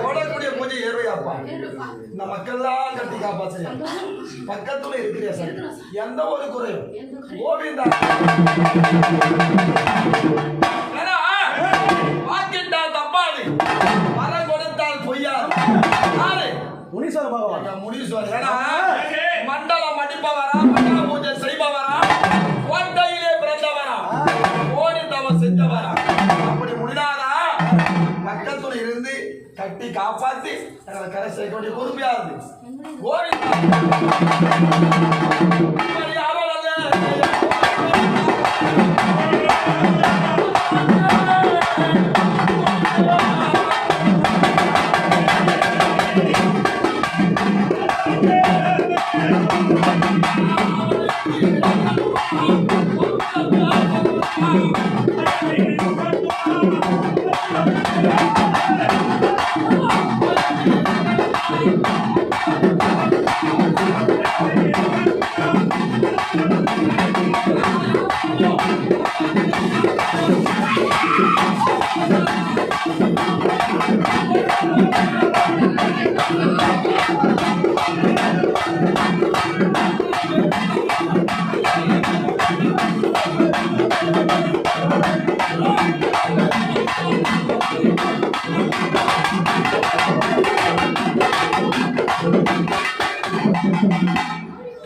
போடக்கூடிய பூஜை ஏறுவையாப்பா இந்த மக்கள்லாம் கட்டி காப்பாற்ற பக்கத்துல இருக்கிறியா சார் எந்த ஒரு குறையும் கோவிந்தா வாக்கிட்டால் தப்பாது வரம் கொடுத்தால் பொய்யாது முனீஸ்வர பகவான் முனீஸ்வரர் மண்டலம் அடிப்பவரா மண்டல பூஜை செய்பவரா கோட்டையிலே பிறந்தவரா கோடி தவம் செஞ்சவரா அப்படி முடியாதா பக்கத்துல இருந்து கட்டி காப்பாத்தி எங்களை கரை செய்யக்கூடிய பொறுமையாகுது கோவிந்தா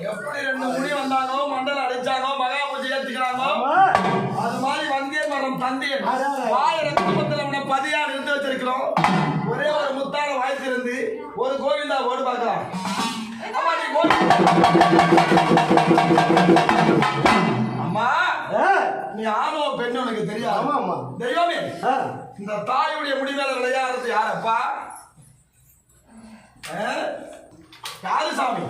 எப்படி ரெண்டு முடி வந்தானோ மண்டல அடிச்சானோ மகா பூஜை ஏத்துக்கிறானோ அது மாதிரி வந்தே மரம் தந்தையன் 1000 குடும்பத்துல உன்னை பதியா நிறுத்தி வச்சிருக்கிறோம் ஒரே ஒரு முத்தான வாய்த்திருந்து ஒரு கோவிந்தா ஓடு பார்க்கலாம் அம்மா நீ ஆணோ பெண்ணு உனக்கு தெரியாது தெய்வமே இந்த தாயுடைய முடிவேல விளையாடுறது யாரப்பா யாரு சாமி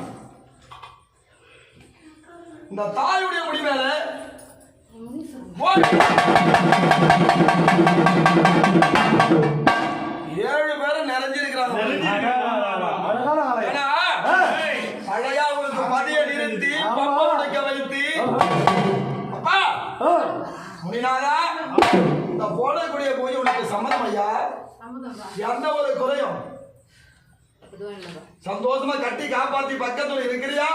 இந்த தாயுடைய முடிவேல 7 பேரும் நிறைஞ்சிருக்கிறாங்க அழையா உங்களுக்கு பதிய நிறுத்தி பப்ப உடைக்க வைத்து அப்பா முனிநாதா இந்த போடக்கூடிய பூஜை உனக்கு சம்மதம் ஐயா எந்த ஒரு குறையும் சந்தோஷமா கட்டி காப்பாத்தி பக்கத்துல இருக்கிறியா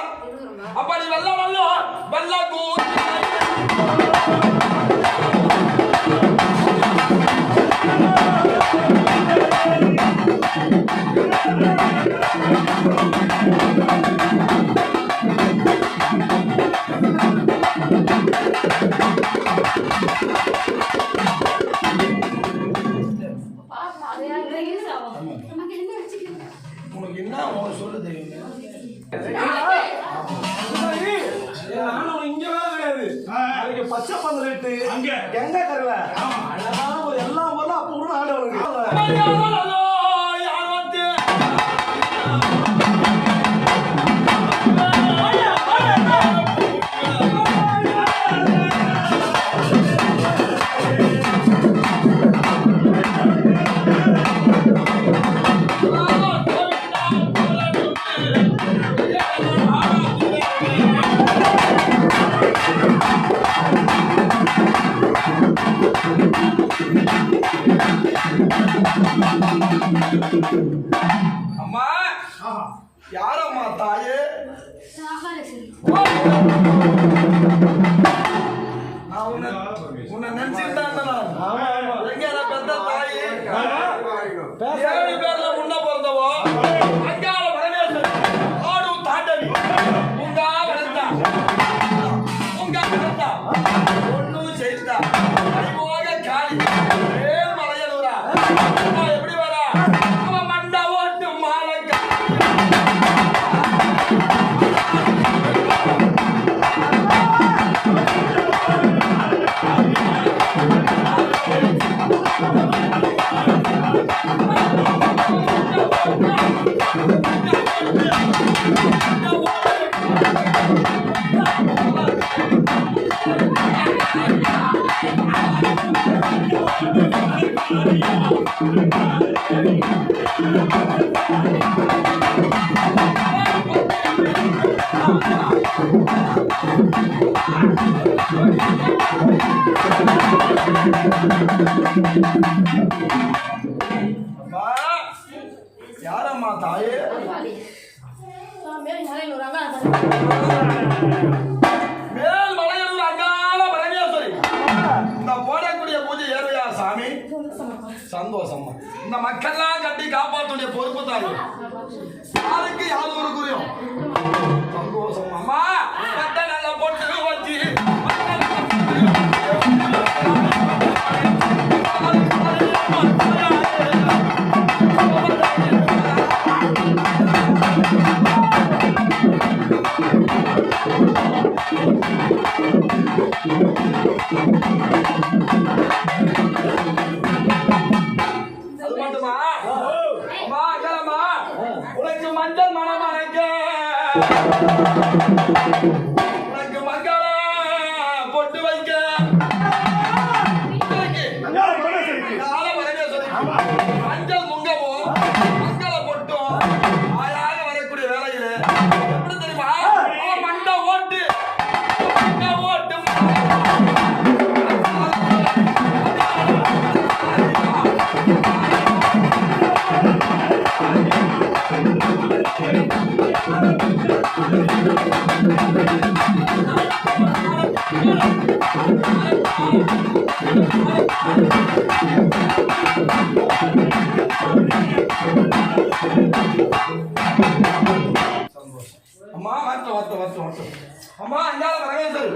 அப்ப நீ வெள்ள உனக்கு என்ன சொல்லு தெரியுங்க பச்சை பந்தலிட்டு எங்க கருவ அழகான ஒரு எல்லா ஊர்ல அப்ப கூட ஆடு வருங்க அம்மா யாரம்மா தாயே உன்னை நினைச்சுட்டான் எங்க பெத்த தாயே 7 பேர்ல முன்ன பிறந்தவோ அங்கால பரமேஸ்வரி ஆடும் தாண்டவி உங்கா வளர்த்தா ஒன்னும் செய்தா அறிவோக காளி மலையலூரா எப்படி வரா அவன் மண்டா ஓட்டு மாலக்கா யாரம்மா தாயே? மேல்மலையனூர் அங்காள மேல்மலையனூர் அங்காள பரமேஸ்வரி. இந்த போடக்கூடிய பூஜை ஏறுவையா சாமி? சந்தோஷம்மா. இந்த மக்கள்லாம் கட்டி காப்பாற்றுடைய பொறுப்பு தாங்க. யாருக்கு யாது ஒரு குறியும் சந்தோஷம். அம்மா கட்ட நல்ல பொட்டு வச்சு அது மட்டுமா? அம்மா அங்கலம்மா உனக்கு மஞ்சள் மனம் அணைக்க உனக்கு மங்கள பொட்டு வைக்க மஞ்சள் முங்கமும் மங்கள பொட்டும் ஆயாக வரக்கூடிய வேலையில எப்படி தெரியுமா? மண்டை ஓட்டு மண்டை ஓட்டு அம்மா வருத்தம். அம்மா அங்காள பரமேஸ்வரி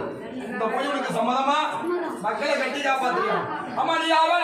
இந்த பொய்யனுக்கு சம்மதமா? மக்களை கட்டி காப்பாத்துறீங்க. அம்மா நீ யாரோ